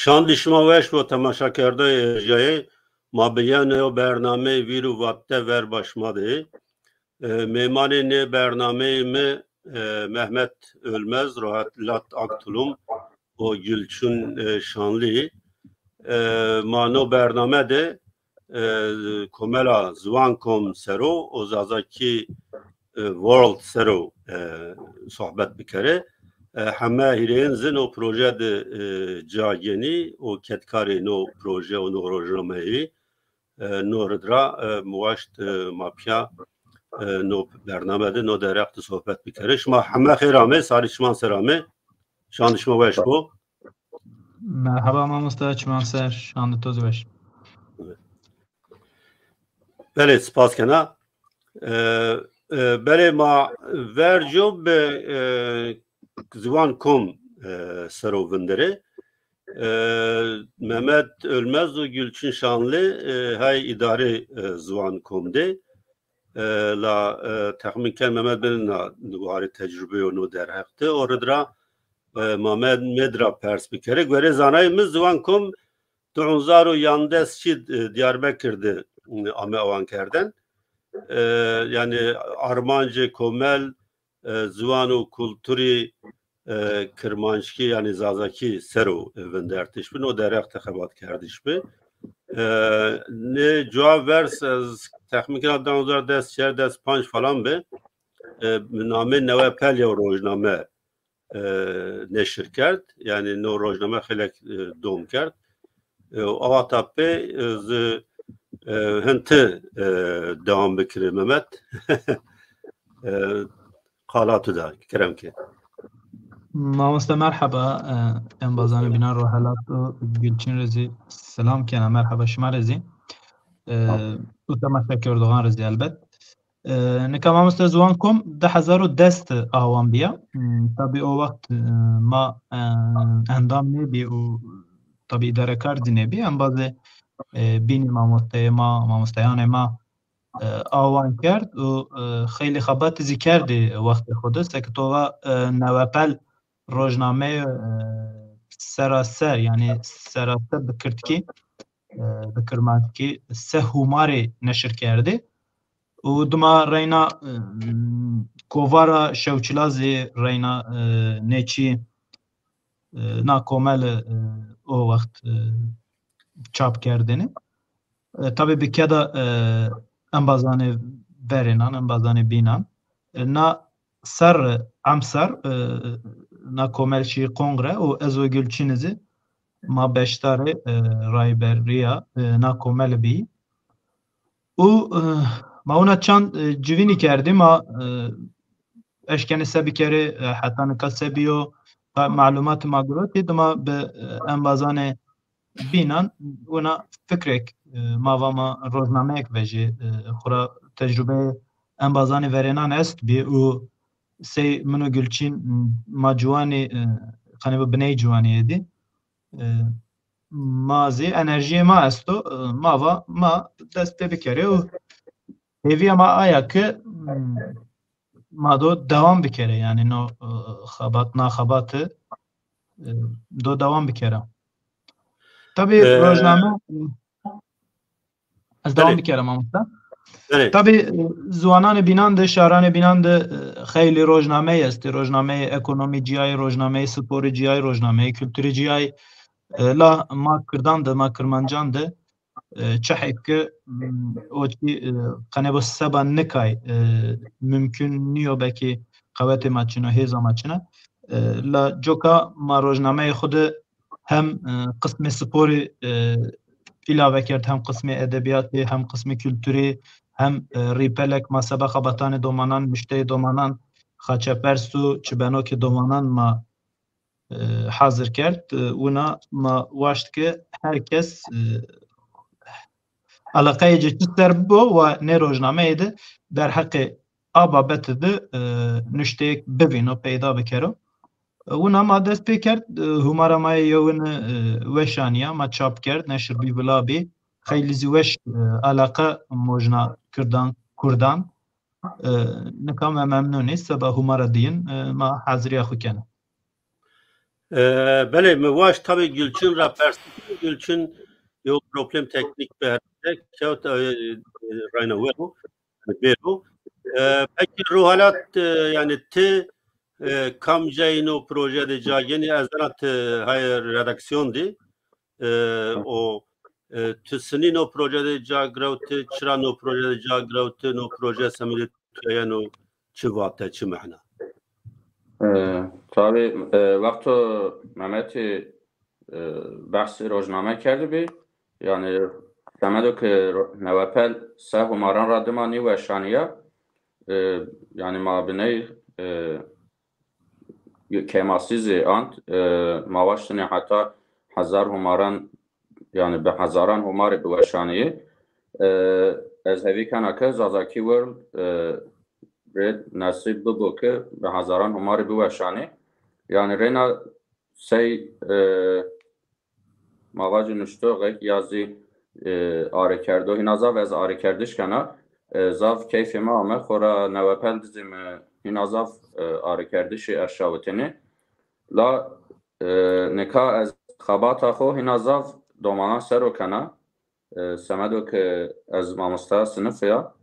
شاندیشما وش و تماشا کرده جای ما بیان و برنامه ویرو وقته ور باشماده میمان نه برنامه می Mehmet Ölmez, Rahat Aktulum o Gülçin Şanlı mano bername de komela Zwankom Sero o zazaki World Sero sohbet bikere heme hireyin zin o proje de cageni o ketkari no proje o no rojnameyi no redra muaşt mapya نو برنامه ده نو درخت صحبت بکرش ما همه خیرامه سالی چمان سرامه شاندشما وش بو مرحبا ما مستعد چمان سر شاند توز وش بله سپاس کنا بله ما ورجو به زوان کم سرو وندره Mehmet Ölmez و Gülçin Şanlı hay idare زوان کم ده لا تخمین کن محمد بن نواری تجربه و نو در حقته اوردرا محمد مدرا پرس بکره گوره زانای مز زوان کم 2011 چی Diyarbakır'da ame avan kerden yani Armancı Komel Zuvanu Kulturi Kırmançki yani Zazaki Sero vendertiş bin o derek tehabat kerdiş bi ne cevap vers تخمین کنم 2010 falan be name neve pelya rojname neşir kert yani no rojname xelek dom kert ava tappe z hente devam bekir Mehmet qalatu da kerem ki مامۆستا مرحبا ام بازان بنا رو حالات گلچین رزی سلام کنم مرحبا شما رزی و تماشا کردوغان رزی البت نکا مامۆستا زوان کم 2010 آوان بیا tabi o vakt ma endam nebi u tabi idare kardî nebi em bazê bînî mamosteyane ma awan kerd û xêlî xebat zî kerdê wextê xwe de sekitova newepel rojname seraser yani seraser bi Kirtkî bi Kirmankî seh hûmarê neşir kerdê û dima reyna kovara Şewçilazê reyna nêçî na komel o wext çap kerdêne tabi bi keda em bazanê verênan em bazanê bînan na ser emser na komelşî kongre û ez û Gülçin zî ma beşdarê rayberiya na komel bî û ma hûna çand civînî kerdî ma eşkenî se bikerê heta nika se bîyo معلومات ما گرتی دما به ام bazanê bînan wina fikrek mava ma rojnameyek vejî xura tecrübe em bazanê verênan est bî û sey min û Gülçin ma ciwanê qenî bi binê ciwaniyê dî ma zê enerjiyê ma est o mava ma dest pê bikere û hêviya ma aya ki ma do devam bikere yani no xebat naxebatê do devam bikere tabi rojname ez devam bikere mamosta tabi ziwananê bînan de şaranê bînan de xeyli rojnameyê est rojnameyê ekonomî ciyayê rojnameyê sporî ciyayê rojnameyê kültürî ciyayê la ma Kirdan de ma Kirmancan de çehek ki oçî qenê bo seba nikay mümkün niyo bekî qewetê ma çûna hêza ma çûna la joka ma rojnameyê xwe de hem qismê sporê ilave kerd hem qismê edebiyatê hem qismê kültürê hem rîpelek ma seba xebatanê domanan mişteyê domanan xaçepers û çibenokê domanan ma hazir kerd wina ma waşt ki herkes alaqeyê çi ser bo ve nê rojnameyê de derheqê a babetê de nişteyek bivîno peyda bikero wina ma dest pê kerd hûmara ma yewin weşaniya ma çap kerd neşir bî bila bî xeyli zî weş alaqa mojna Kurdan nika me memnûnî seba hûmara dîyin ma haziriya xwe kene Bele mevaş tabii Gülçin rapersi Gülçin yok problem teknik bir kağıt rayna vero vero. Peki ruhalat yani kam jayno projede jageni azdanat hayır redaksiyon di o tüsinin o projede jagravte çıran o projede jagravte no proje semilit yani çıvate çimahna. Tabii vakti Mehmet'i بحث روزنامه کرده بی یعنی سمدو که نوپل سه هماران را دمانی و شانیه یعنی ما بینه کماسیزی آنت ماواشتنی حتی 1000 هماران yani به هزاران همار به شانیه از هیوی کنه که زازاکی ورل نصیب ببو که به هزاران همار به شانیه yani reyna سی مواجه نشتوغ یازی آره کرده و هنازا و از آره کردش کنه زاف کیف ما همه خورا نوپل دزیم هنازاف آره کردش ارشاوتینی لا نکا از خباتا خو هنازاف دومانا سرو کنه سمدو که از مامستا سنفیا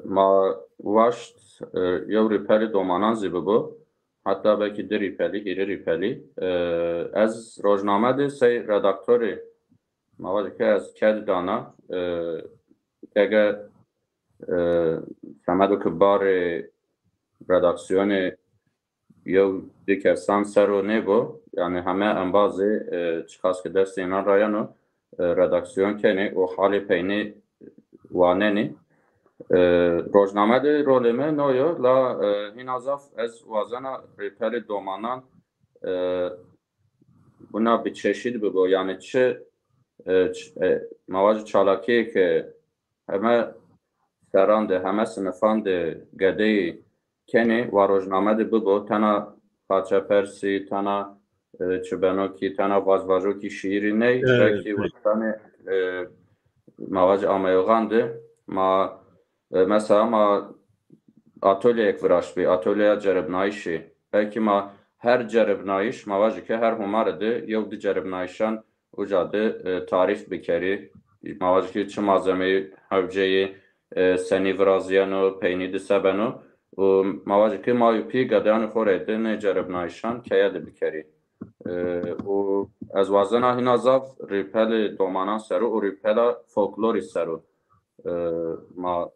ما واشت یوری پلی دومانان زیبه بو hatta belki de ripeli, iri ripeli. Az rojname de sey redaktörü mavadı ki az ked dana ege semedo ki bari redaksiyonu yev dikersan sero nebo yani heme en bazı çıkas ki desti inan rayano redaksiyon keni o hali peyni vaneni روزنامه ده رولمه نویو لا هنازاف از وازنا ریپل دومانان buna bir çeşit bu yani mavac çalaki ki heme serande heme sınıfande gedeyi keni varojname de bu tana paça persi tana çubenoki tana vazvajoki şiiri ne belki tane mavac amayogande ma mesela ma atölyek viraş bir atölye ceribnayişi belki ma her ceribnayiş ma vajı ki her humardı yok di ceribnayişan ucadı tarif bikeri ma vajı ki çi malzemeyi havceyi seni viraziyano peyni di sebeno ma vajı ki ma yupi gadanı foreydi ne ceribnayişan keyedi bikeri o az vazena hinazaf ripeli domanan seru o ripela folklori seru ma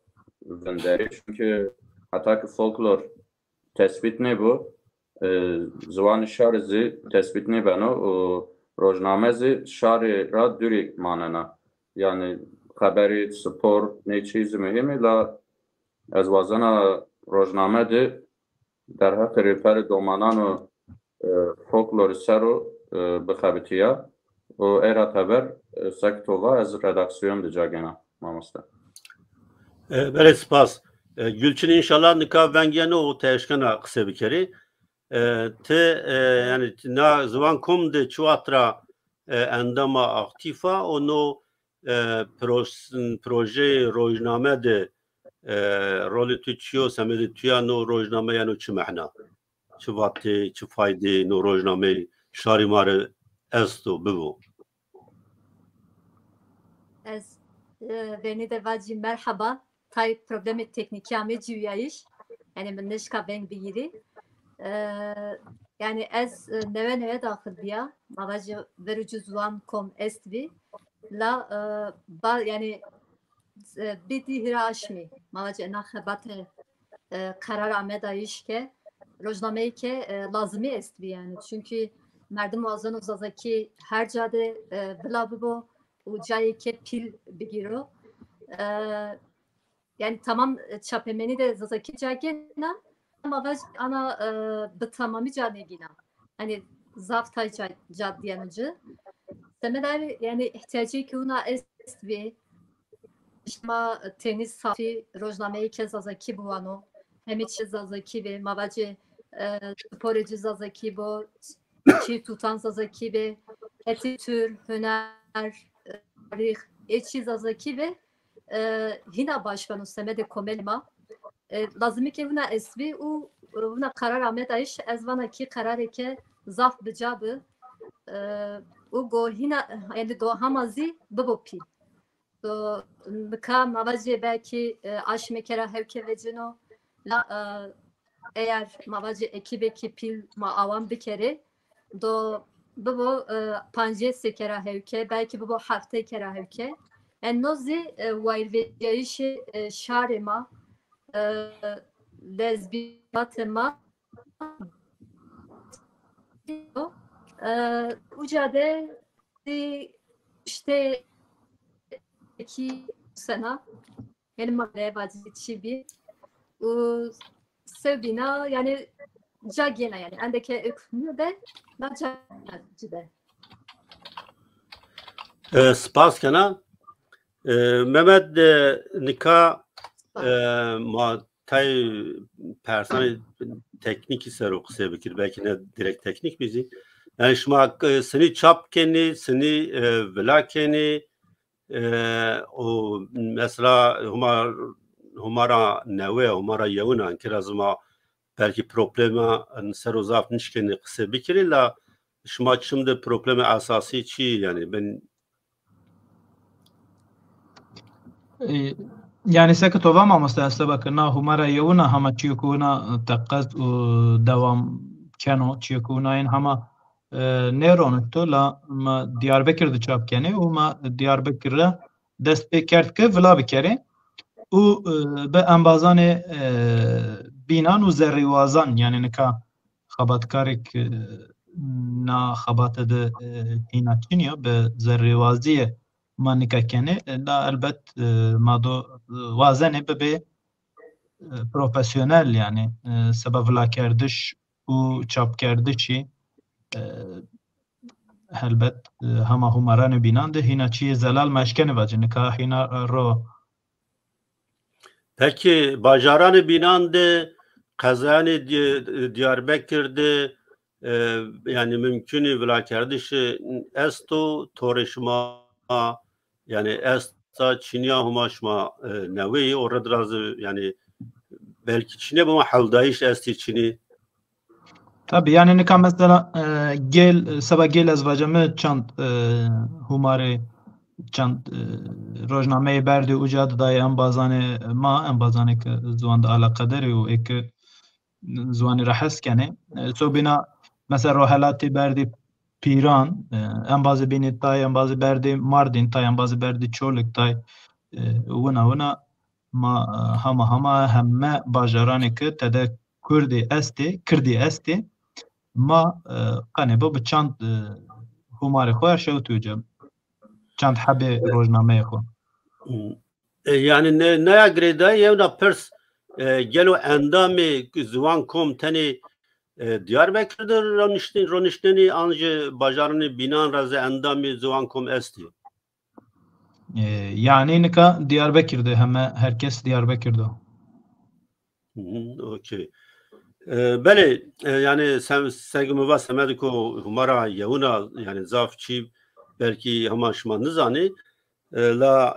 vënderi, çünkü hatta ki folklor tespit ne bu? Zvanı şarjı tespit ne beno? Rojnamezi şari ra düri manena. Yani haberi, spor ne çizi mühimi la az vazana rojname de در حق ریپر دومانان و فولکلور سرو بخبتیا و ایرات haber سکتووا از redaksiyon de jagena mamasta. Bere spas. Gülçin inşallah nika vengene o teşkena kısa bir kere. Yani na zaman kumde çuatra endama aktifa onu proje rojname de rolü tüçüyor semedi tüyano rojname yani çi mehna. Çi vatti çi faydi no rojname şarimare esto bivu. Ez beni de vacim merhaba. Tay problemi tekniki ame cüyayiş. Yani min neşka ben biri. Yani ez neve dahil biya. Mavacı verucu zuan kom estvi. La yani bidi hiraşmi. Mavacı enakhabate karar amedayiş ke rojnameyi ke lazimi estvi yani. Çünkü merdim muazzan uzazaki her cade bila bu ucayı ke pil bigiro. Yani tamam çapemeni de zazaki cagena ama vaş ana tamamı canegina. Hani zaftay caddiyanıcı. Semeler yani ihtiyacı ki ona estvi şma tenis safi rojnameyi ke zazaki buano. Hem içi zazaki ve mavacı sporcu zazaki bu çi tutan zazaki ve eti tür hüner tarih içi zazaki ve hina başvanu semede komelma lazım ki buna esvi u buna karar amet ayış ezvana ki karar ki zaf bicabı o go hina yani do hamazi bibopi do bika mavazi belki aşmekera hevke vecino la eğer mavazi ekibeki pil ma avam bir kere do bu panje sekera hevke belki bu hafta kera hevke en nozi vayrveyiş şarema lezbiyatma ucade işte iki sene yani magre vaziyeti bir sevbina yani jagena yani andaki hükmü de nacide. Spas kana Mehmet nika ma tay personel teknik ise okuse bikir belki ne direkt teknik bizi yani şma seni çap keni seni velakeni o mesela humara neve humara yevuna kirazma belki problema serozaf nişkeni kısa bikir la şma şimdi problemi asası çi yani ben يعني سكت وما مستأسبة كنا همارا يونا هما تشيكونا تقص ودوام كانوا تشيكونا إن هما نيرون تولا ما ديار بكر دشاب كاني وما ديار بكر دست بكرت كفلا بكري و بأنبازان بينان وزري وازان يعني نكا خبات كارك نا خبات ده هنا تشينيا بزري وازية ما نککنه لا البته ما دو وازنه به پروفسیونل یعنی سبب لا کردش و چاپ کردشی البته همه هماران بیننده هینا چی زلال مشکنه وجه نکه هینا رو Peki bajaran binandı kazanı Diyarbakır'da yani mümkünü vilakerdişi esto torişma yani esta Çin'ya humaşma nevi orada razı yani belki Çin'e bu havdayış esti Çin'i tabi yani neka mesela gel sabah gel az vacamı çant humare çant rojname berdi ucad da en bazane ma en bazane ki zuan da alakadari o ek zuan rahas kane so bina mesela rohalati berdi پیران ام باز بینید تای ام باز برد ماردین تای ام باز برد چولک تای ونا ما همه باجرانی که تده کردی استی ما قنه با چند هماره خواه شو توجه چند حبه روزنامه خو yani ne greda yevna pers gelo endami zuan kom tani Diyarbakır'da Ronişteni anca bajarını binan razı endami zuvankom esti. Yani nika Diyarbakır'da hemen herkes Diyarbakır'da. Okey. Bele yani sevgimi var semediko humara yevuna yani zafçi belki hama şman nizani la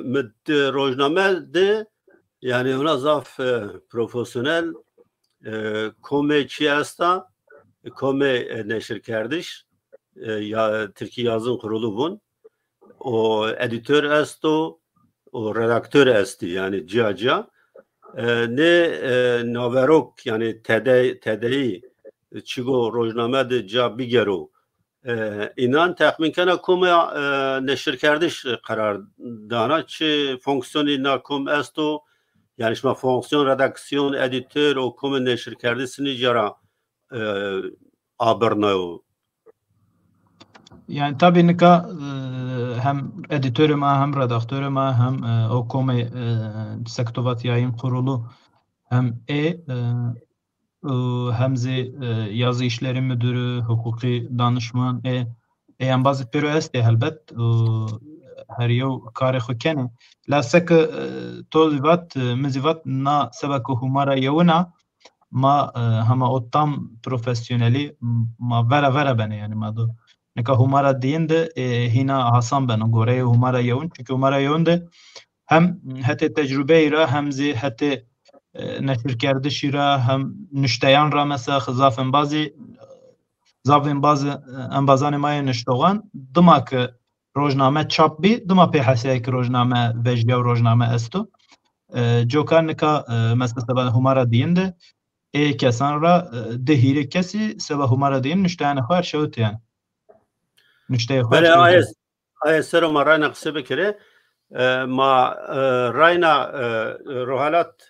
mid rojname de yani ona zaf profesyonel Kome çi asta Kome neşir kardeş ya Türkiye Yazın Kurulu bun o editör esto o redaktör esti yani ciaca ne naverok yani tedeyi çigo rojname de ca bigero inan tahmin kana Kome neşir kardeş karar dana çi fonksiyonu na Kome esto yani şma fonksiyon, redaksiyon, editör o kumun neşir kerdisini jara abernao. Yani tabii nika hem editörüm hem redaktörüm hem o kumu sektovat yayın kurulu hem hem yazı işleri müdürü, hukuki danışman yani bazı pürü esti elbet her yıl kare xukene la sek tozivat mizivat na sebek humara yevna ma hama o tam profesyoneli ma vera bene yani ma do neka humara diyende hina hasan ben gore humara yevun çünkü humara yevunde hem hete tecrübe ra hem hete neşir kerdişi ra hem nüşteyan ra mesela xizafın bazı zavên bazı embazanê mayê niştogan dima ki rojname çap bî dima pê heseyekî rojname vejiya û rojname esto coka nika mesela seba humara dîn de ê kesan ra di hîrê kesî seba humara dîn nişteyane xwe şewt yani nişteyê xwe بله آیا سر ما راینا قصه بکره ما راینا روحالات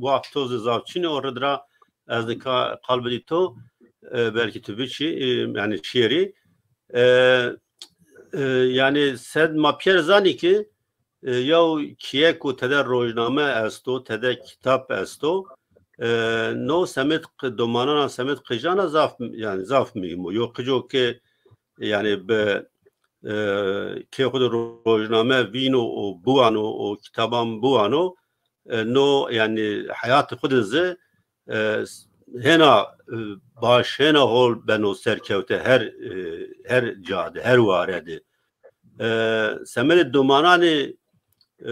وقتوز زاوچین اوردرا از دکا قلبی تو belki تو بیچی yani şiiri yani sed ma pier zani ki yaw kiye ku teder rojname esto teder kitap esto no semet domanana semet qijana zaf yani zaf mi yok kıjo ki yani be که خود روزنامه وینو و بوانو و کتابان بوانو نو یعنی حیات خود زه هنا باش هنا هول بنو سرکوته هر جاده هر وارده سمر دومانانی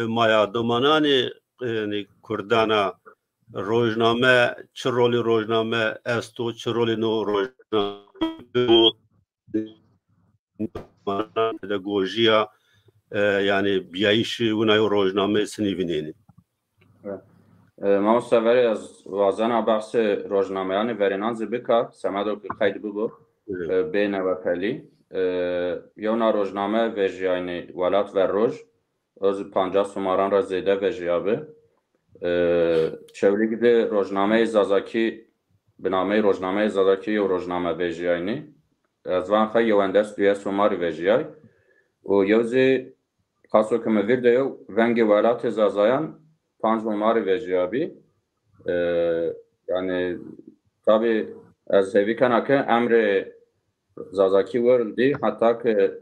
مایا دومانانی یعنی کردانا روزنامه چه رولی روزنامه استو چه رولی نو روزنامه pedagojia yani بیایش ونای روزنامه سنیوینینی ما سواری از وازن بحث روزنامه یعنی ورینانز بکار سمدو که قید ببو بین و پلی یونا روزنامه ویژیانی ولات و روز از 50 سوماران را زیده ویژیابه چولیک ده روزنامه زازاکی به نامه روزنامه زازاکی و روزنامه ویژیانی از وان خواهی یواندست دویه سوماری ویژیای و یوزی خاصو که مویرده یو ونگ ولات زازایان 5 سوماری ویژیابی یعنی tabi از هیوی کنه که امر زازاکی وردی حتی که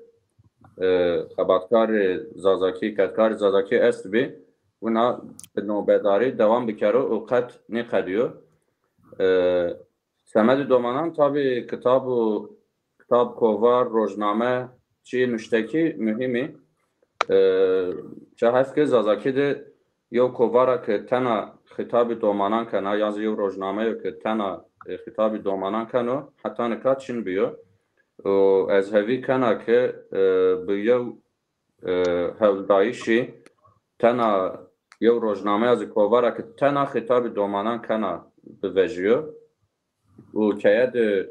خباتکار زازاکی کتکار زازاکی است بی اونا به نوبداری دوام بکره و قط نقدیو سمد دومانان tabi کتاب کووار روزنامه چی نشتکی مهمی چه هست که زازاکی ده یو کووارا که تنها خطاب دومانان کنه یا یو روزنامه که تنها خطاب دومانان کنه حتی نکات چین بیو و از هوی کنه که بیو هولدایشی تنها یو روزنامه از کووارا که تنها خطاب دومانان کنه بویجیو و که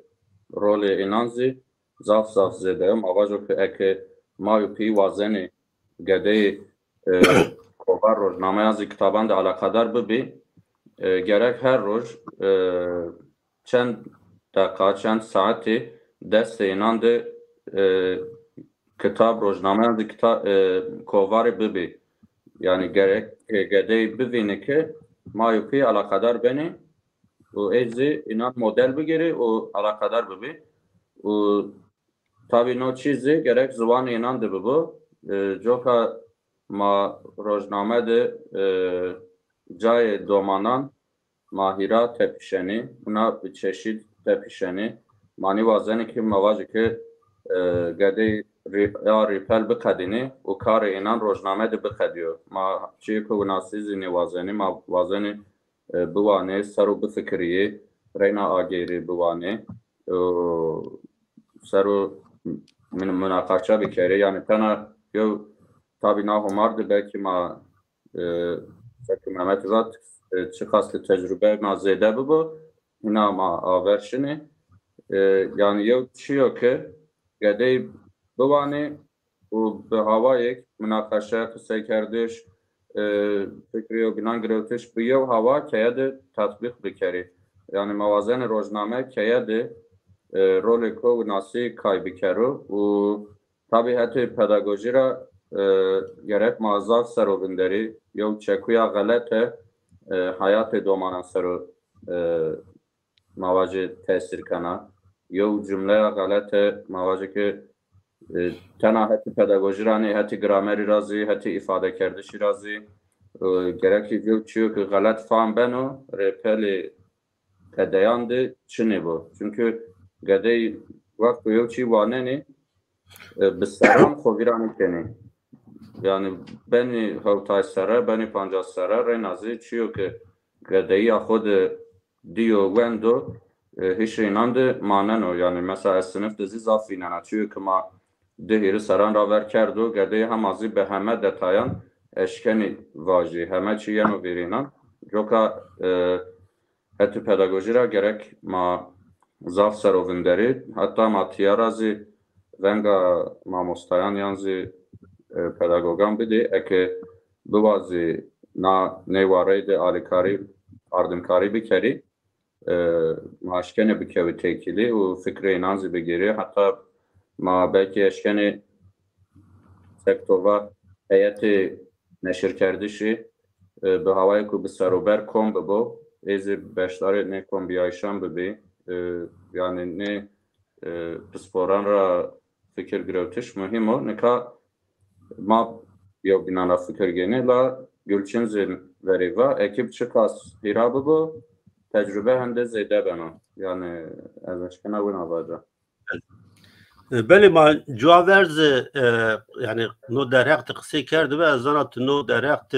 رول اینانزی زاف زده مواجه که اکه مایو پی وازنی گده کوبر روزنامه از کتابان ده علاقه دار ببی gerek her روز چند دقیقه چند ساعتی دست اینان ده کتاب روزنامه از کوبر ببی yani gerek گده ببینه که مایو پی علاقه دار بینی و ایزی اینان مدل بگیری و علاقه دار ببی و tabi no çizi gerek zıvan inan de bu joka ma rozname de cay domanan mahira tepişeni buna bir çeşit tepişeni mani vazeni ki mavacı ki gede ya ripel bikadini o kar inan rozname de bikadiyor ma çiğ ku nasizini vazeni ma vazeni buvane saru bu fikriye reyna ageri buvane saru münakaşa bir kere yani tana yo tabi nahumardı belki ma Mehmet Zat çıkaslı tecrübe nazede bu yine ma averşini yani yo çiyor ki gede buvani bu havayek münakaşa kısa kardeş fikri o binan grevtiş bu yo hava kaydı tatbik bir kere yani mavazen rozname kaydı رول کو ناسی کای بکرو و tabi حتی پداگوژی را gerek mazaf سروبندری یا چکویا غلطه حیات دومانان سرو مواجه تاثیر کنه یا جمله غلطه مواجه که تنها حتی پداگوژی رانی حتی گرامری رازی حتی ifade کردشی رازی gerek یو چیو که غلط فهم بنو رپلی کدیانده چنی bu çünkü gede vakti yok çi vaneni بسرم خویرانی کنی yani beni havtay sara beni pancas sara renazı çiyor ki gede ya خود دیو وندو hiç inandı manen o yani mesela sınıf dizi zaf inana çünkü ma dehiri saran raver kerdo gede hem azı be heme detayan eşkeni vaji heme çiyeno verinan joka heti pedagoji ra gerek ma zaf serovinderi hatta ma tiyarazı venga mamostayan yanzi pedagogan bidi eke bivazı na nevare de alikari ardımkari bikeri maaşkene bikevi tekili o fikre inanzi begiri hatta ma belki eşkene sektova heyeti neşir kerdişi به هوای کو به سروبر کم ببو از بیشتر نه کم بیایشان ببی yani ne psporan ra fikir gravtiş mühim o ne ka ma yok binana fikir gene la gülçin veriva ekip çıkas hira bu tecrübe hem de zede bana yani azışkana buna vardı. Beli ma cuaverz yani no direkt kısa kerdi ve zanat no direkt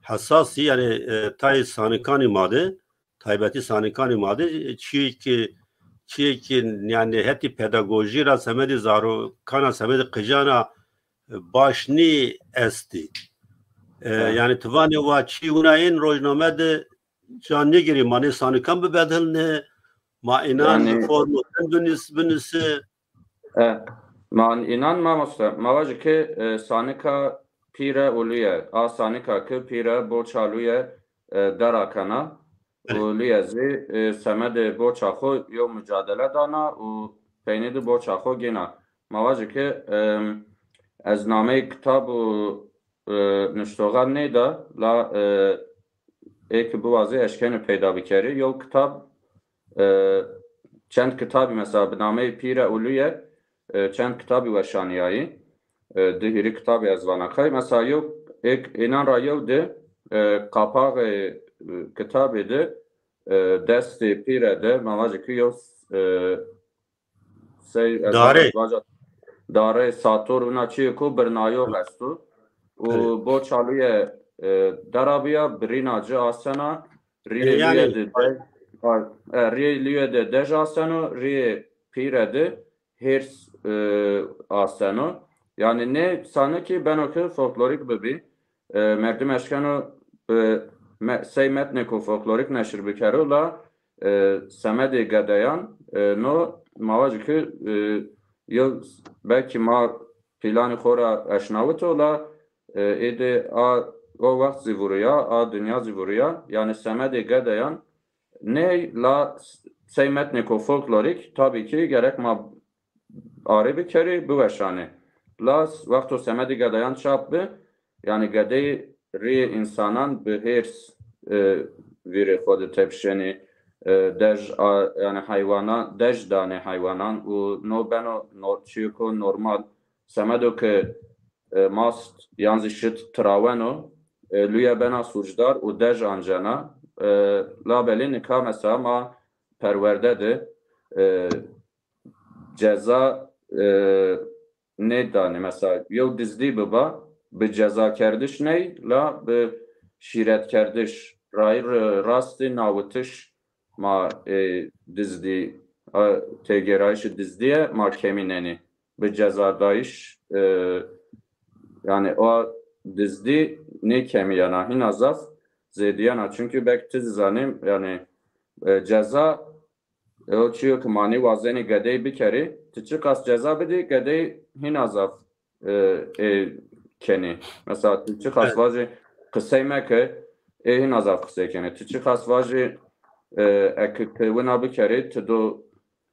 hassasi yani tay sanikani madı taybeti sanikani madı çünkü yani heti pedagoji ra semedi zaro kana semedi kıjana başni esti yani tvani va çi unayin rojname de canlı giri mani sanikan be bedelne ma inan formu binisi man inan ma mavajı ki sanika pire oluye a sanika ki pire borçaluye derakana oluyezi semede borçaxo yo mücadele dana u peynidi borçaxo gena mavajı ki az name kitabu niştoğan neyda la ek bu vazı eşkeni peyda bikeri yo kitap çend kitabı mesela name pire oluye çend kitabı ve şaniyayı dihiri kitabı azvanakay mesela yok ek inan ra yok de kapağı kitabı de desti pire de mavajı ki yok dare Saturn'a çiğku birnayo gastu u borçalıya darabiya birinacı asana riye de dej asano riye pire de hers asano yani ne sanki ben oku folklorik bebi merdim eşkano sey metneko folklorik neşir bikeru la semedi gadayan no mavajı ki yıl belki ma planı khora aşnavut ola ede a o vakt zivuruya a dünya zivuruya yani semedi gadayan ne la sey metneko folklorik tabii ki gerek ma Arabi keri bu veşane. Las vakto semedi gadayan çapı yani gadey ri insanan bir hers viri xod tepşeni dej yani hayvana dej dane hayvanan u no beno no çiko normal semedo ke mast yanzi şit traveno luya bena sucdar u dej anjana la belin ka mesela ma perverde de ceza ne dane mesela yok dizdi baba bir ceza kerdiş ne la bir şiret kerdiş rastı navutiş ma dizdi tegerayış dizdiye ma kemineni bir ceza dayış yani o dizdi ne kemiyana hin azaf zediyana çünkü belki zanim yani ceza o çiğ kmani vazeni gadey bir kere tıçık as ceza bedi gadey hin azaf keni mesela tıçık as vazı kısayme ke hin azaf kısay keni tıçık as vazı ekvina bir kere tıdo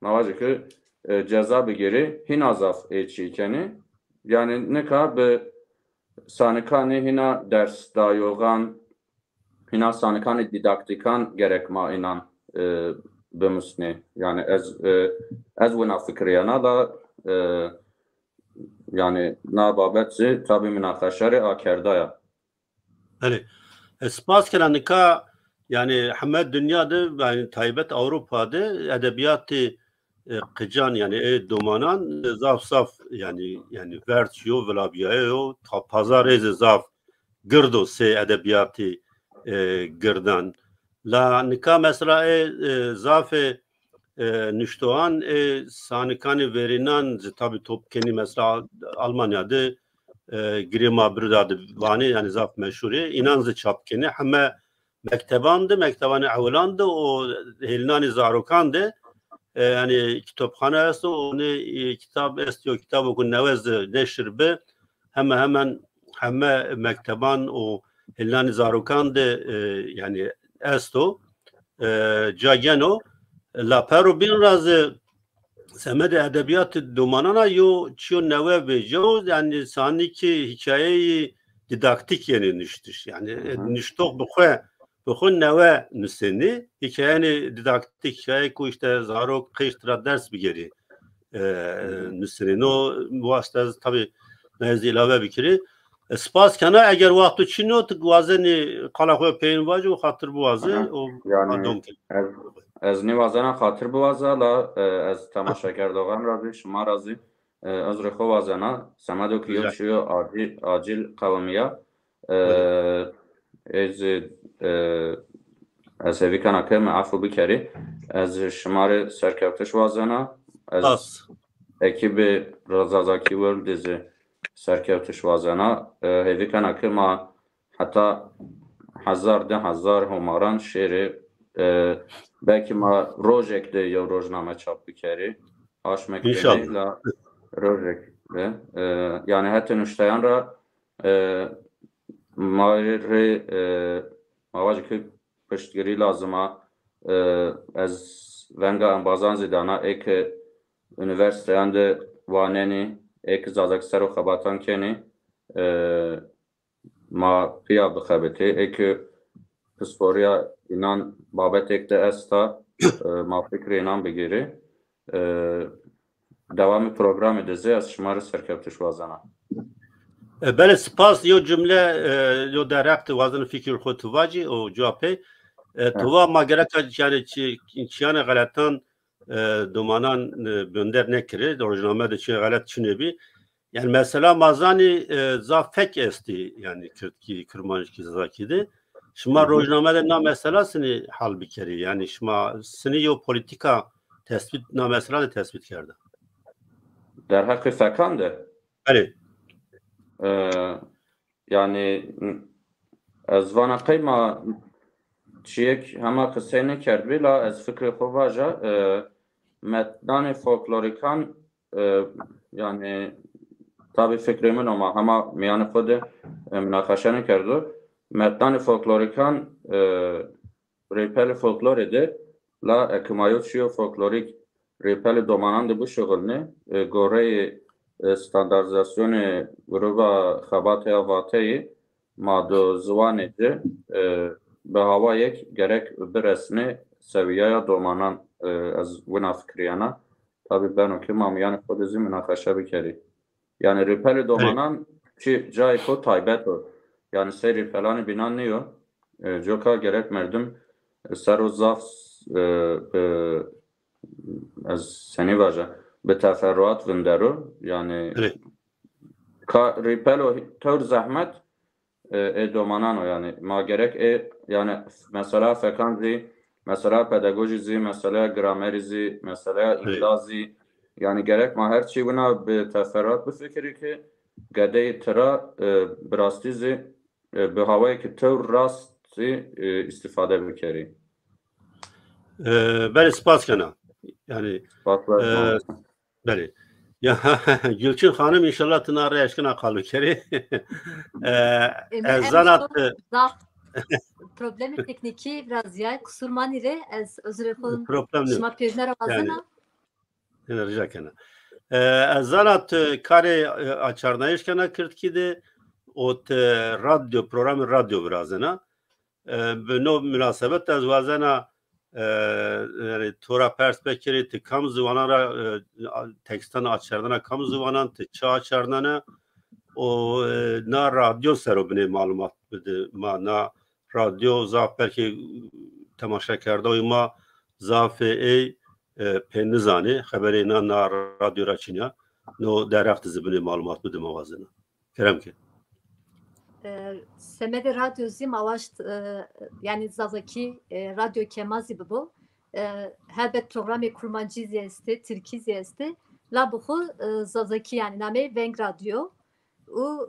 navazı ki ceza bir geri hin azaf çiğ keni yani ne kadar bir sanikani hina ders dayogan hina sanikani didaktikan gerek ma inan بمسني يعني از ونا فكريانا دا yani nababetsi tabi münakaşarı akerdaya. Evet. Spas keranıka yani Hamed dünyada yani taybet Avrupa'da edebiyatı kıcan yani domanan zaf saf yani versiyo velabiyayo pazar ez zaf girdo se edebiyatı girdan. La nika mesela zafe niştoğan sanıkanı verilen tabi topkeni mesela Almanya'da girima birdadı vani yani zaf meşhuri inancı çapkeni ama mektebanı avlandı o helinani zarokandı yani kitapxane است onu kitap istiyor kitap okun nevez neşir be hemen mekteban o helinani zarokandı yani esto Cageno la pero bin razı semed edebiyat dumanana yo çiyo neve bejo yani sanki hikayeyi didaktik yeni niştir yani niştok bu neve nüseni hikayeni didaktik hikaye ku işte zarok kıştıra ders bir geri nüseni no bu hasta tabi nezli ilave bikiri spas kana eğer vakti çino tıgvazeni kalakı peyn vacı o hatır boğazı o yani از نیوازانا خاطر بوازا لا از تماشاگر دوغان رازی شما رازی از رخو وازانا سمدو کیو چیو آجیل قومیا از هیوی کنا که معفو بکری از شمار سرکفتش وازانا از اکیب رازازاکی ورلدیز سرکفتش وازانا هیوی کنا که ما حتی 1000 هماران شیری belki ma projekte ya rojname çap bikeri aşmek la projekte yani hatta nüştayan ra mavacı piştgiri lazıma az venga ambazan zidana ek üniversiteyende vaneni ek zazak sero xabatan keni ma piya bixabeti ek psisporya inan babet ekte esta ma fikri inan bigiri devamı program edeceğiz az şımarı serkeptiş vazana. Bele spas yo cümle yo direkt vazın fikir xutu vaci o cevapı tuva ma gerek yani çiyane galatan dumanan bönder nekiri orijinalme de çiye galat çinebi yani mesela mazani zafek esti yani Kürtki Kırmanjki zakidi şuma rojnamede na meselesini hal bikeri yani şuma sini yo politika tespit na mesela tespit kerdi. Der hakkı fekandı. Evet. Yani ezvana kıyma çiyek hema kısayını kerdi la ez fikri xuvaja metnani folklorikan yani tabi fikrimin ama hema miyani xudu münakaşanı kerdi. Metnani folklorikan repeli folkloride la ekmayotçiyo folklorik repeli domanandı bu şugulni goreyi standartizasyonu gruba xabataya vateyi mado zvanedi به هوا یک gerek bir resmi seviyeye domanan az buna fikriyana tabi ben o ki mamyan kodezi münakaşa bikeri yani repeli domanan ki cay ko taybet o yani sey repelani binan niyo joka gerek merdim ser o zaf az seni vaja به تفرعات وندرو yani repelo tör zahmet domanan o yani ma gerek yani mesela fekanzi mesela pedagojizi mesela gramerizi mesela imlazi yani gerek ma her şey buna bir teferruat bu fikri ki gade tıra brastizi be havaya ki tör rasti istifade bikeri Ben ispas kana yani beli ya Gülçin Hanım inşallah tınarı eşkına kalı keri zanat problemi tekniki biraz ya kusurman ile az özrefon problem şma pevner avazana rica kana zanat kare açarna eşkına kırtkide ot radyo programı radyo birazına no münasebet az vazana yani tora perspektifi kam zıvanara tekstan açardana kam zıvanan te ça açardana o na radyo serobine malumat bide ma na radyo zaf belki temaşa kerda uyma zafe penizani haberi na radyo raçinya no dereft zibine malumat bide mavazına kerem ki semede radyo zim avaş yani zazaki radyo kemazi bu helbet programı kurmancı ziyesti, Türkiye ziyesti. La buhu zazaki yani name Veng Radyo. U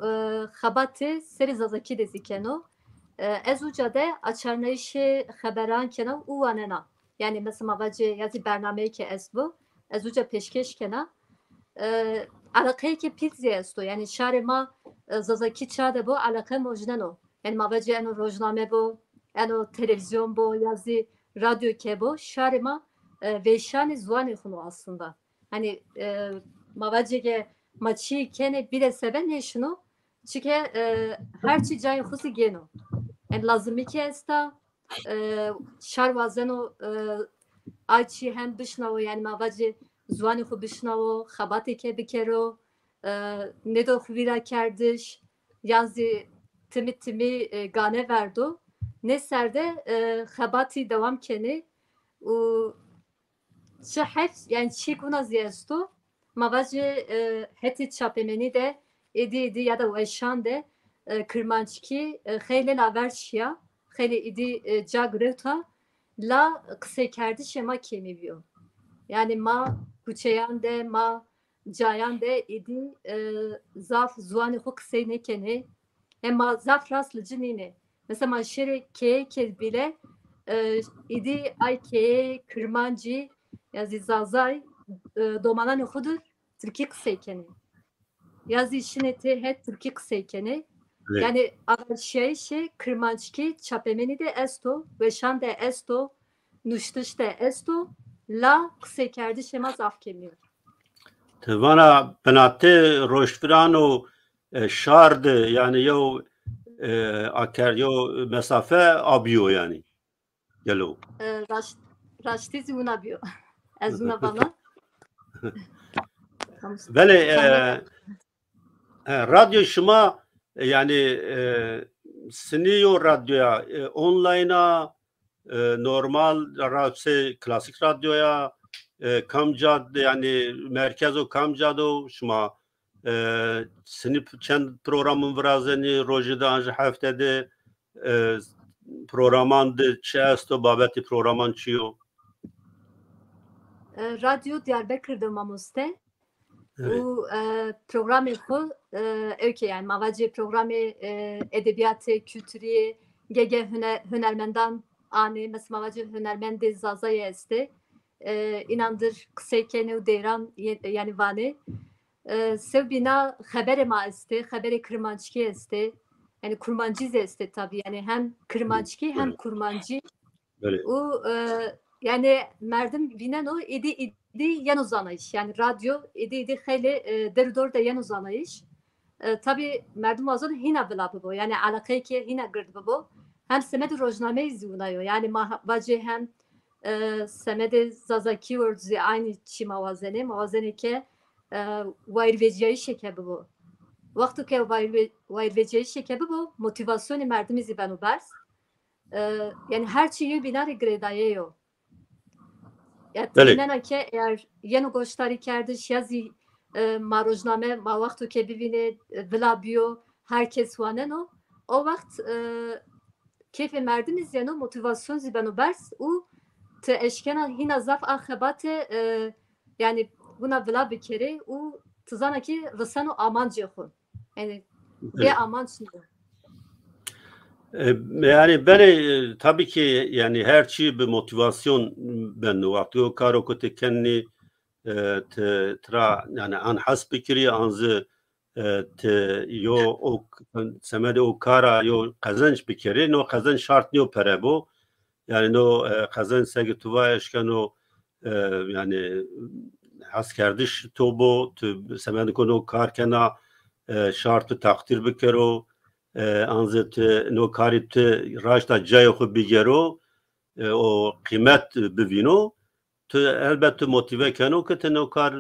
xabatı seri zazaki dezikeno. Ez uca de açarnayışı haberan kena u anena. Yani mesela mavacı yazı bernameyi ki ez bu. Ez uca peşkeş kena. Alakayı ki pizzi esto. Yani şare ma zazaki çağda bu alakay mojneno. Yani mavacı eno rojname bu. Eno televizyon bu. Yazı radyo ke bu. Şare ma veşani zuani hunu aslında. Hani mavacı ke maçı kene bile seven ne şunu. Çünkü her şey cayı husi geno. Yani lazım ki esta şarvazeno ayçi hem bişnavo yani mavacı zuani xu bişnavo xabatı ke bikero ne de xuvira kerdiş yazı timi gane verdo ne serde xabatı devam keni u şehef yani çikuna ziyesto mavacı heti çapemeni de edi ya da veşan de kırmançki xeylen averşya xeyli idi cagreta la kısa kerdi şema kemiviyor. Yani ma kuçeyan de ma cayan de idi zaf zuani xu kısay nekene hem ma zaf rastlıcı nene. Mesela ma şere ke bile idi ay ke kırmancı yazı zazay domanan xudur Türkiye kısay kene. Yazı işineti het Türkiye kısay kene. Yani şey kırmançki çapemeni de esto ve şan de esto nuştuş de esto la kısa kerdi şemaz afkemiyor. Tevana penate roşfirano şardı yani yo aker yo mesafe abiyo yani. Gelo. Raştizi unabiyo. Ez una bana. Vele radyo şuma yani siniyor radyoya online'a normal klasik radyoya kamcad yani merkez o kamcado şuma sinip çend programın vrazeni rojida anji haftede programandı çesto babeti programan çiyo radyo Diyarbakır'da mamuste u programı xu öyle yani mavacı programı edebiyatı kültürü gege hünermendan ani mesela mavacı hünermendi zazaya este inandır kısaykeni deyran yani vani sev bina habere ma este habere kırmançki este yani kurmancı este tabii yani hem kırmançki hem kurmancı u yani merdim binen o idi yan uzanayış yani radyo idi hele derdor da yan uzanayış tabii merdim azon hina bilabı bu yani alakayı ki hina girdi bu hem semedi rojname izlanayo yani mahvacı hem semedi zazaki orduzi aynı çi mavazene ki vayrveciyi şekebi bu vakti ki vayrveciyi şekebi bu motivasyonu merdim izi ben ubers yani her şeyi binar gredayeyo yani ki eğer yeni goştari kerdiş yazı marojname ma vakti ki bivine vilabiyo herkes vanen o vakt keyfe merdimiz yani motivasyon zibenu bers u te eşkena hina zaf ahebate yani buna vila bir kere u tızana ki vısanu amancı xun yani bir amanç ne yani ben tabii ki yani her şey bir motivasyon ben vakti o karo kote kendi tra yani an hasbikiri anzı yo o semede o kara yo kazanç bir kere no kazanç şart no perebo yani no kazanç segi tuva eşkano yani askerdiş tobo semede kono karkena şartı takdir bikero anzet no karit rajta jayo bigero o kıymet bivino تو elbette motive keno که تنو کار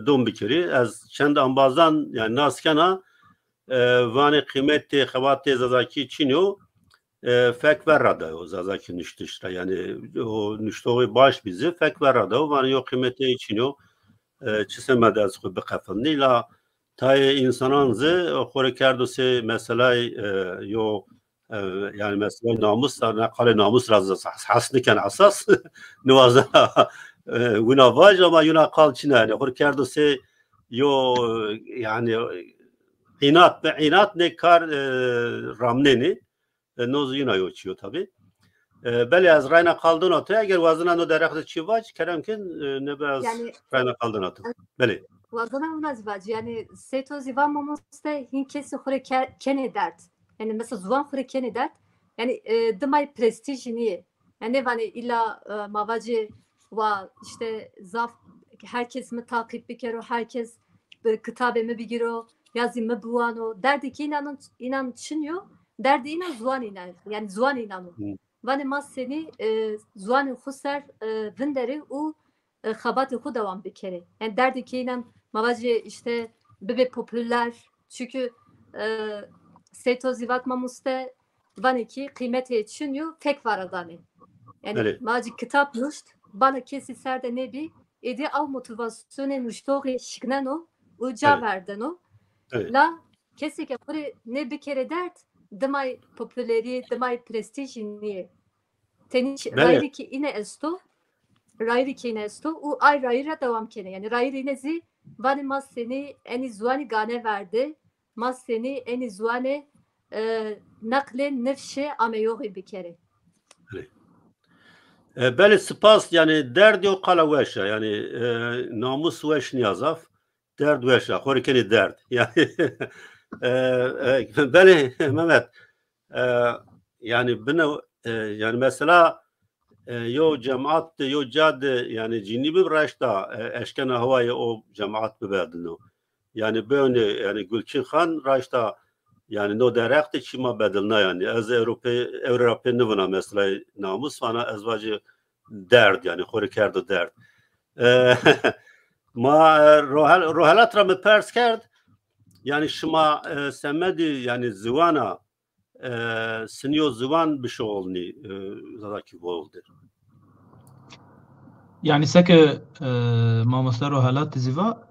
دوم بکری از چند انبازان yani naskena vani kıymet xavat zazaki çino fek verrada o zazaki nüştüşra yani o nüştoğu baş bizi fek verrada vani yok kıymeti çino çisemede az ku bekafılni la tay insananzı xore kerdose mesela yo yani mesela namus ne kale namus razı hasniken asas nuvaza gunavac ama yuna kalçına yani hor kerdo se yo yani inat ne kar ramneni noz yuna yoçuyor tabi. Beli az rayna kaldın otu eğer vazına no derekte çivac keremkin ne biraz yani, rayna kaldın otu. Beli. Vazana unazvac yani seto zivan mamuste hinkesi hore kene dert. Yani mesela zuvan hore kene dert. Yani dımay prestijini yani hani illa mavacı va işte zaf herkes mi takip bir kere herkes kitabemi bir giro yazımı buano derdi ki inan çınıyor derdi inan zuvan inan yani zuvan inanı. Vane mas seni zuvan huser vinderi u xabatı ku devam bir kere. Yani derdi ki inan mavacı işte bebe popüler çünkü seto zivat mamuste bana ki kıymeti yetişiniyor tek var adamı. Yani mavacı kitap nuşt bana kesi serde ne bir edi av motivasyonu nuştoğu şıknen o uca verden o. La kesi ki ne bir kere dert demay popüleri demay prestijini tenin rayri ki ine esto rayri ki ine esto u ay rayra devam kene yani rayri nezi vani mas seni eni zuani gane verdi mas seni eni zuani nakle nefşe ameyoğu bir kere. Beli spas yani derd yok kala veşa yani namus veş niyazaf derd veşa horikeni derd yani beli Mehmet yani bunu yani mesela yo cemaat yo cad yani cini bir raşta eşken havayı o cemaat bebedino yani böyle yani Gülçin Han raşta yani no derekte çima bedilna yani az Avrupa nivana mesela namus vana azvacı derd yani horikerdo derd ma rohalatra me pers kerd yani şima semedi yani zivana senior zivan bir şey olni zadaki oldu. Yani seke mamaslar o halat ziva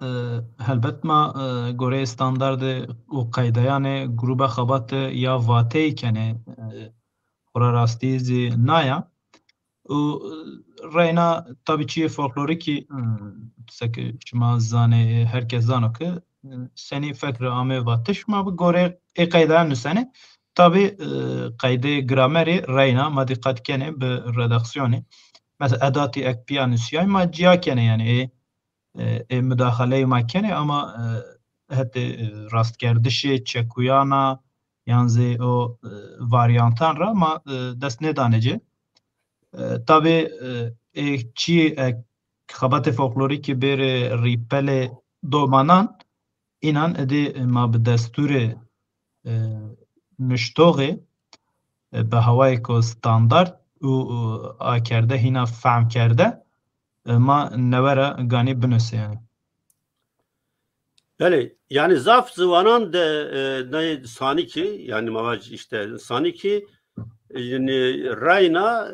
helbet ma gore standardı o kayda yani gruba xabat ya vate ikene ora rasti zi naya o reyna tabii ki folkloriki seke şma zane herkes zano ki seni fekri ame vatış ma bu gore kayda nüsene tabii kaydı grameri reyna ma dikkat kene be redaksiyoni mesela edatı ek piyanüsiyay ma ciya kene yani müdahale ma kene ama hette rastgerdişi çekuyana yani o varyantan ra ma dest ne danece tabi çi xabat folklorik bir ripele domanan inan edi ma be desturi müştoği به هوای کو استاندارد و آکرده هینا فهم کرده ما نوره گانی بنوسه yani. Yani zaf zıvanan de ne saniki yani mavac işte saniki yani rayna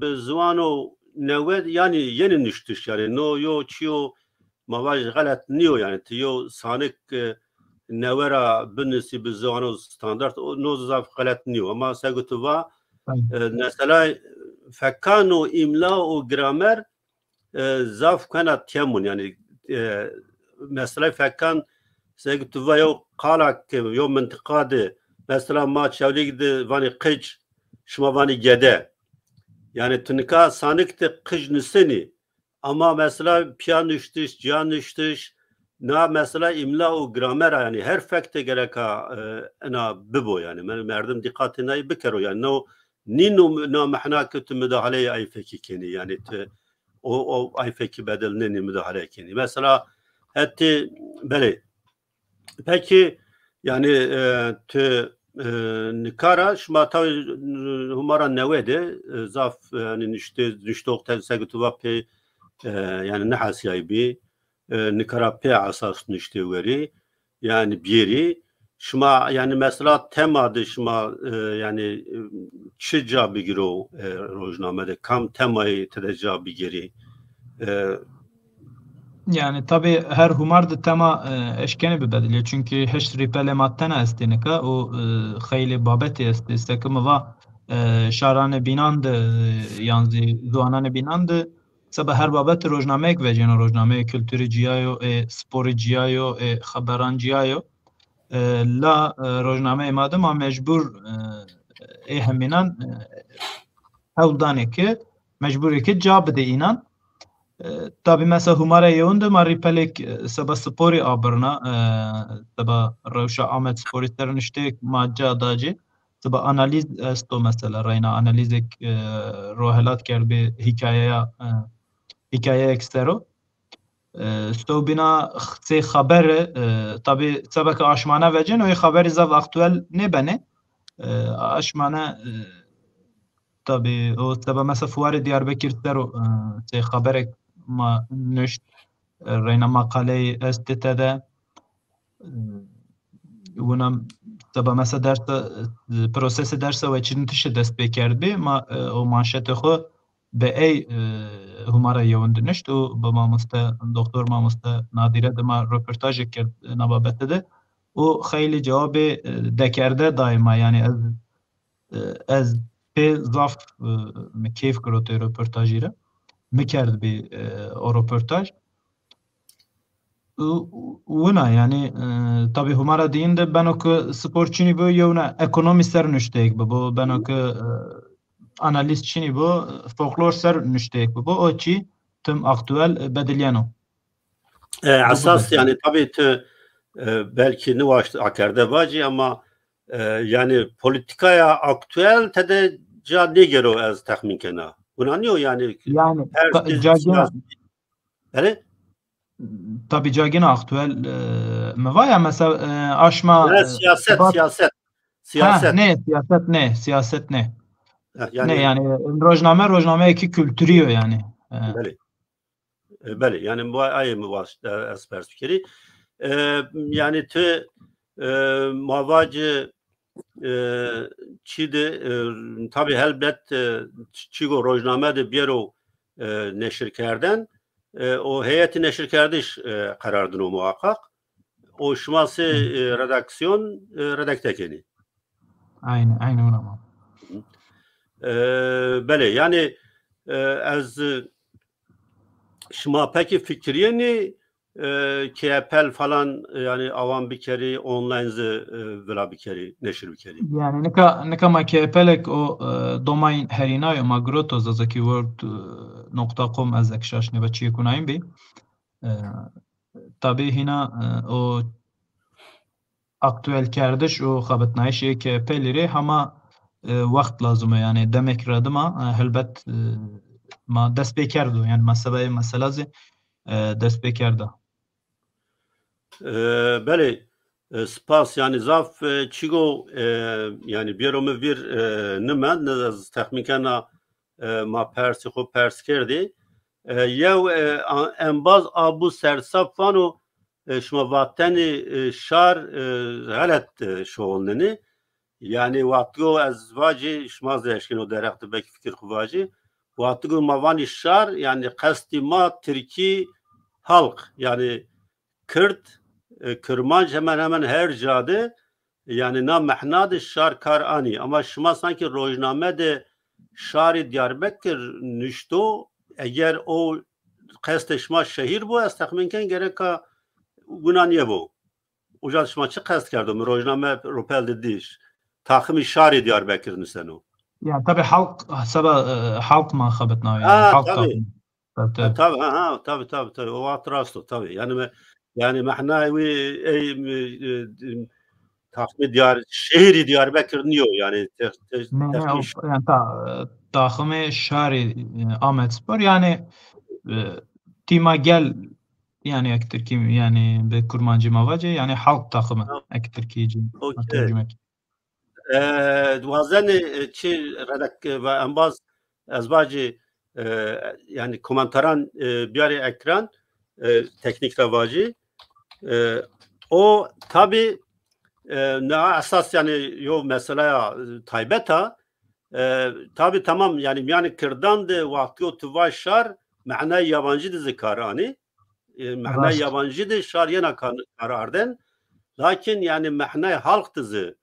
be zıvano neved yani yeni nüştüş yani no yo çiyo mavac galet niyo yani tiyo sanik nevera binisi be zıvano standart no zaf galet niyo ama segutuva mesela fekano imla o gramer zaf kanat temun yani mesela fekkan segutuva yo kalak yo mentikade mesela ma çavligde vani kıç şuma vani gede yani tünika sanıkte kıç nüseni ama mesela piyan nüştüş cihan nüştüş na mesela imla o gramer yani her fekte gereka ana bibo yani merdim dikkatine bikero yani no nino na mahna kötü müdahale ay feki keni yani o ay feki bedelini müdahale keni mesela etti böyle peki yani nikara şma ta humara nevede zaf yani işte oktel segutuva pe yani nehasiyay bi nikara pe asas nişte veri yani biri şma yani mesela temadı şma yani çica bigiro rojnamede kam temayı tedeca bigiri Yani tabi her humar tema eşkeni bibediliyor. Çünkü heş ripele mattena estenika o xeyli babeti estekimi va şarane binandı yanzi duanane binandı sabah her babet rojnamek ve ceno rojname kültürü ciyayo sporu ciyayo haberan ciyayo la rojname madım ma mecbur heminan hevdane ki mecburi ki cab de inan tabi mesela humara yevunde mari pelek seba spori abrına seba revşa Ahmet spori ternişte macca adacı seba analiz esto mesela rayna analizek rohelat kerbi hikaye ekstero sto bina xse haber tabi seba ki aşmana vecen o haberi zav aktüel ne bene aşmana tabi o seba mesela fuarı Diyarbakır tero se haberek ما نشت رينا مقالي استتدا ونم تبا مثلا درس پروسس درس و چین تشه دست بکرد بی ما او مانشت خو به ای همارا یوند نشت و با ما دکتر ما نادیره ده ما رپورتاج کرد نبابت ده و خیلی جواب دکرده دایما یعنی از پی ضعف کیف کروت رپورتاجی را میکرد به رپورتاج ونا yani tabi humara deyinde ben o sporçini bu yevna ekonomi ser nüştek bu ben o analistçini bu folklor ser nüştek bu o ki tüm aktüel bedelyano esas yani tabi belki ne var akerde vacı ama yani politikaya aktüel tede ne gero az tahmin kena bunanıyor yani yani tabi cagina aktüel mevaya mesela aşma siyaset ne yani rojname iki kültürüyor yani beli yani bu ay mı var az perspektifi yani mavacı çide tabi elbet çigo rojname de biro neşir kerden o heyeti neşir kardeş karardın o muhakkak o şuması redaksiyon redaktekeni aynen ona bele yani az şuma peki fikriyeni KPL falan yani avam bir kere online vela bir kere neşir bir kere yani neka ma KPL o domain herinayo magroto zaki word.com az ekşaş ne bachiye kunayim bi tabi hina o aktüel kardeş o xabetnay şey KPL'leri ama vakt lazım yani demek radıma elbet ma dest bekardu yani mesela dest bekarda bele spas yani zaf çigo yani biromu bir nime naz tahminkana ma persi xo pers kerdi yev enbaz abu sersafano şuma vatani şar galet şoğlneni yani vatgo azvacı şuma zeşkin o derehti belki fikir kuvacı vatgo mavani şar yani kastima Türki halk yani Kürt Kırmanç hemen her cadı yani na mehnadı şar karani ama şuma sanki rojname de şari Diyarbakır nüşto eğer o qest şuma şehir bu az tahminken gereka gunaniye bu uca şuma çı qest kerdum rojname ropel dediş takımı şari Diyarbakır nüseno yani tabi halk ma xabetna yani halk tabi o atrasto tabi yani mahnavi takımı şehri Diyarbakır niyo yani takımı şari Ahmet Spor yani tima gel yani ektir ki yani be kurmancı mavacı yani halk takımı ektir ki tercümek duazen çi redak ve ambaz azbacı yani komentaran bir ekran teknik ravacı o tabi ne esas yani yo mesela taybeta tabi tamam yani Kırdan de vakti o tuvaşar mana yabancı dizi karani mehne yabancıdır şariyana kararden. Lakin yani mehne halk dizi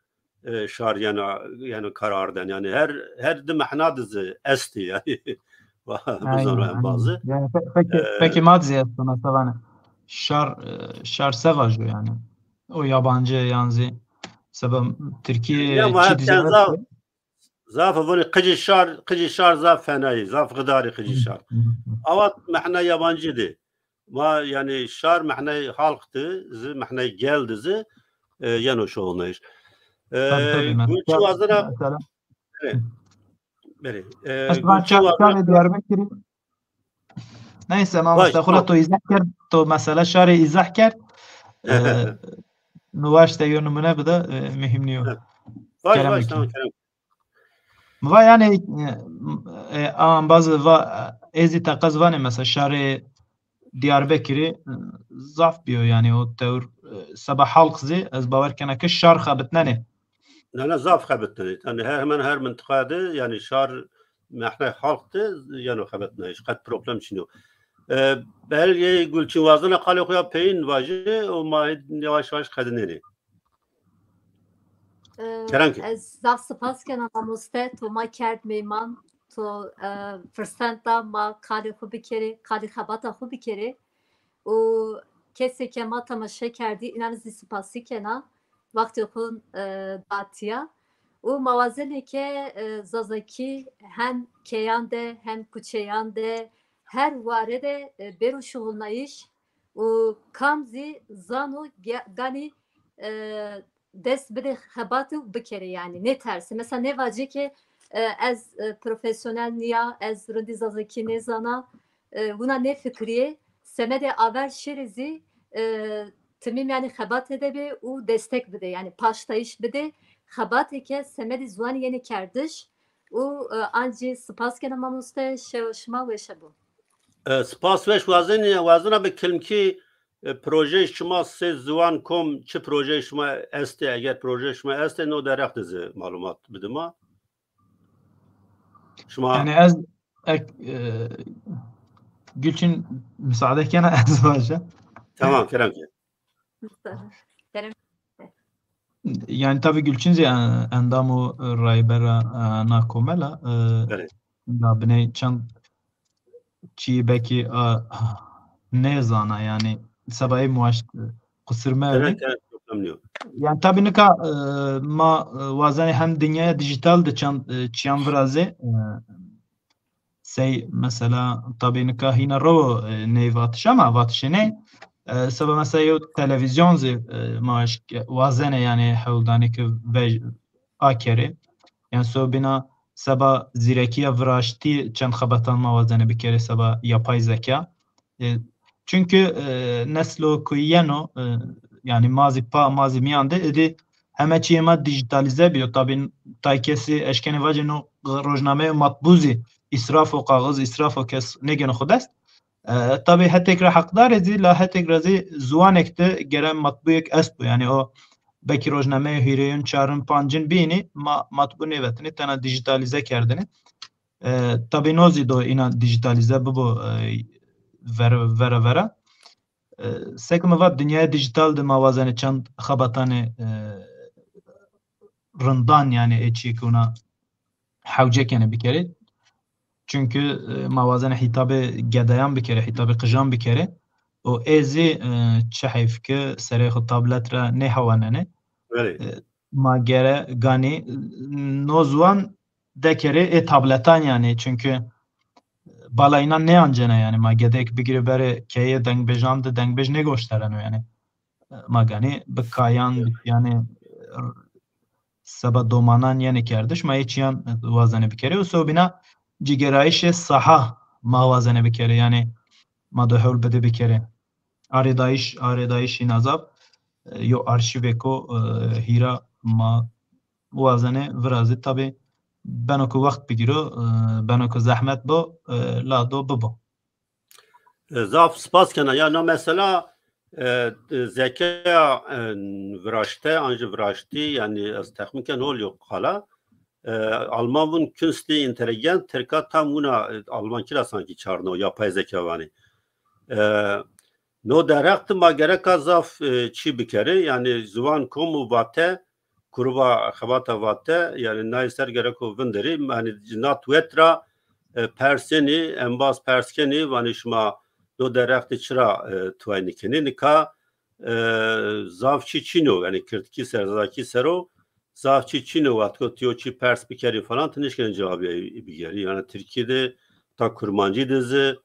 şariyana yani kararden. Yani her de mehna dizi esti yani. Bu zaman bazı. Yani peki madzi sana savane. Şar sevajı yani. O yabancı yani sebep Türkiye çi dizi. زاف فوني قجي شار زاف فناي زاف غداري قجي شار اوات محنا yabancı دي ما يعني شار محنا halktı زي محنا geldi زي yani şu olmuş Gülçin Vazıra neyse ama mesela to izah kerd to mesela şari izah kerd nuvaşta yönümüne bu da mühim niyor Baş tamam va yani bazı ezi takazvane mesela şari Diyarbakır'ı zaf biyo yani o tevr sabah halkızı az bavar kana ki şar xabetnane. Ne zaf xabetnane. Yani hemen her mıntıkada yani şar mahne halktı yani xabetnane. Hiç kat problem çiniyor. Belki Gülçin Vazıra kalıqya peyin vajı o mahid yavaş yavaş kadıneni. Ez zaf spas kana namuste to ma kerd meyman to fırsatda ma kali xu bikeri kali xabata xu bikeri o kesi ke ma tamaşa kerdi inan spasi kana vakti xun datiya o mavazene ke zazaki hem keyande hem kuçeyande her varede beru şuğulnayiş o kamzi zanu gani dest bide xabatı bikeri yani ne tersi mesela ne vacı ki ez profesyonel niya ez rındi zazaki ne zana buna ne fikriye semede aver şerizi timim yani xabat edebi o destek bide yani paştayiş bide xabat eke semedi zuan yeni kerdiş o anci spas gene mamuste şevşma ve şebu spas veş vazına bir kelimki proje şuma se zuan kom çi proje şuma este eğer proje şuma este no derek dizi malumat bidima şuma yani ez Gülçin müsaade kana ez vaja tamam Kerem yani tabii Gülçin endamı raybera nakomela da bine çand çi belki ne zana yani sabahı muaş kusırma evet yani tabii ne ka ma vazani hem dünyaya dijital de çiyan vraze say mesela tabii ne ka hina ro ne vatış ama vatış ne sabah mesela yo televizyon maaş vazene yani havdani ki ve akere yani so bina sabah zirekiye vraşti çand xabatan mavazene bir kere sabah yapay zeka çünkü neslo kuyeno yani mazi miyande edi heme çiyema dijitalize biyo tabi taykesi eşkeni vacino rojname matbuzi israf o kağız israf o kes negeno xudest tabi hetekra hakdar edi la hetekra zi zuanekte geren matbuyek esbu yani o belki rojname hireyun çarın pancın bini matbu nevetini tana dijitalize kerdini tabi nozi do ina dijitalize bu vera sekme va dünyaya dijital de mavazene çand xabatane rından yani eçikuna havcekene bir kere çünkü mavazene hitabı gedayan bir kere hitabı kıjan bir kere o ezi çahifke sereh tabletra ne havanene ma gere gani nozwan dekere tabletan yani çünkü balayına ne ancana yani ma gedek bigire bere keye dengbejam dengbej ne gösteren yani ma gani bikayan yani saba domanan yani kerdiş ma içyan vazane bir kere o sobina cigerayış saha ma vazane bir kere yani ma dahul bede bir kere aredayış inazab yo arşiveko hira ma vazane vrazı tabi بناکو وقت بگیرو بناکو زحمت با لادو ببا زاف سپاس کنه یا نه مثلا zeka vraşte anji vraşti yani az tahmin kan ol yok hala Almanın künstli intelligent terka tam buna Alman kira sanki çarno yapay zeka vani نو درخت ما گرک زاف چی بکره یعنی زوان کم و واته کروبا خواتا واته یعنی نایستر گرک و وندری یعنی جنات وترا پرسنی انباز پرسکنی وانشما نو درخت چرا توانی کنی نکا زاف چی چینو یعنی کرتکی سرزاکی سرو زاف çi çino vatko tiyo çi pers bikeri falan tınışken cevabı bigeri yani Türkiye'de ta kurmancı dizi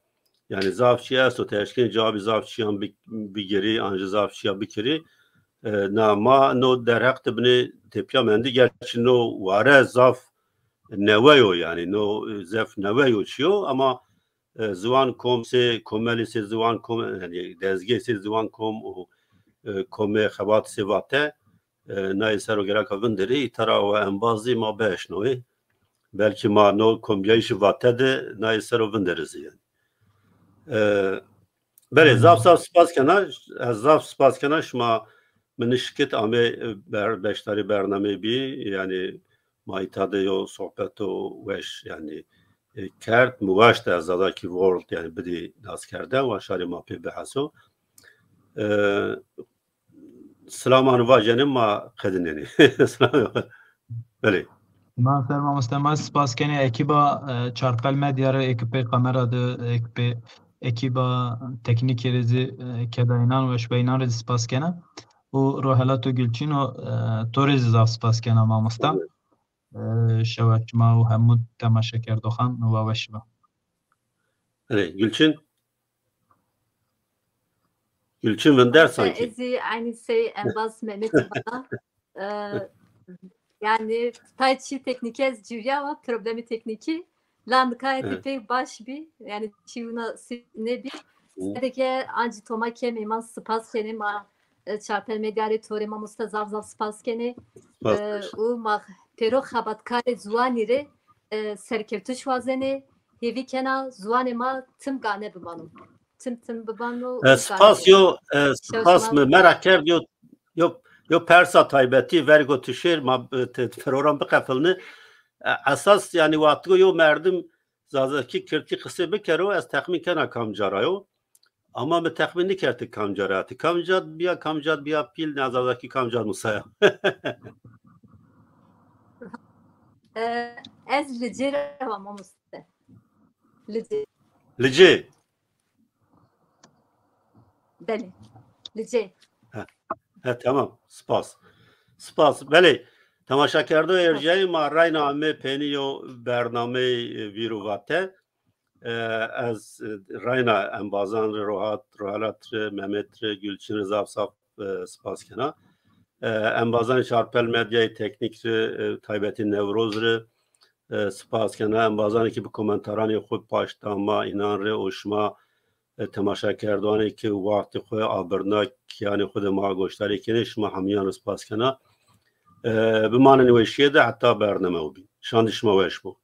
yani zaf çi aso teşkin cevabı zaf çi an bigeri anca zaf çi bikeri nama no derhakt bini tepya mendi gerçi no vare zaf neveyo yani no zaf neveyo çiyo ama zivan kom se komeli se zivan kom yani dezge se zivan kom o kome xabat se vate نای سر و گرک وندری ترا و انبازی ما بشنوی بلکه ما نو کمیایش واتد نای سر و وندرزی بله زاف سپاس کنه زاف سپاس کنه شما من شرکت آمه بشتری برنامه بی یعنی ما ایتاده یا صحبت و وش یعنی کرد مواشت از زاده کی ورلد یعنی بدی ناز کرده و شاری ما پی بحثو سلام واجنم ما خدنني سلام بله ما فرما مستمع سپاس کنی اکیبا چارپل مدیا رو اکیپه کامرا ده اکیبا تکنیکی رزی کداینا و شبینا رزی سپاس کنه و روحلات و گلچین و تو رزی زاف سپاس کنه ما مستا شوک ما و همود تماشا کرد خان و وشبا بله Gülçin Vender sanki. Ezi aynı şey Enbaz Mehmet bana yani tayçi teknikez cüvya var problemi tekniki landkayet epey baş bir yani çivuna ne bir sadece anci toma kemiman spas kene ma çarpel medyare torema mustazav zav spas kene u ma pero xabatkar zuanire serkevtuş vazene hevi kena zuane ma tım gane bimanım tım bibano spas yo spas mı merak کرد yo persa taybeti vergo tüşer ma program bikafılını esas yani vatgo yo merdim zazaki kirti kısa bir kere o az tahmin kana kamcarayo ama me tahminni kerti kamcarati kamcad biya pil nazadaki kamcad musaya ez licere ama muste lice beli lice tamam spas beli تماشا کرده ارجای ما رای نامه پنیو برنامه ویروواته از راینا انبازان روحالات مهمت گلچین رضا صاحب سپاس کنه انبازان شارپل مدیای تکنیک تایبتی نوروز رو سپاس کنه انبازانی که به کومنتارانی خود پاشتاما اینان رو اشما تماشا کردوانی که وقت خود آبرناک یعنی خود ما گوشتاری کنه شما همیان رو سپاس کنه بمعنى نوشيده حتى برنامه وبي شان دشما ويش بو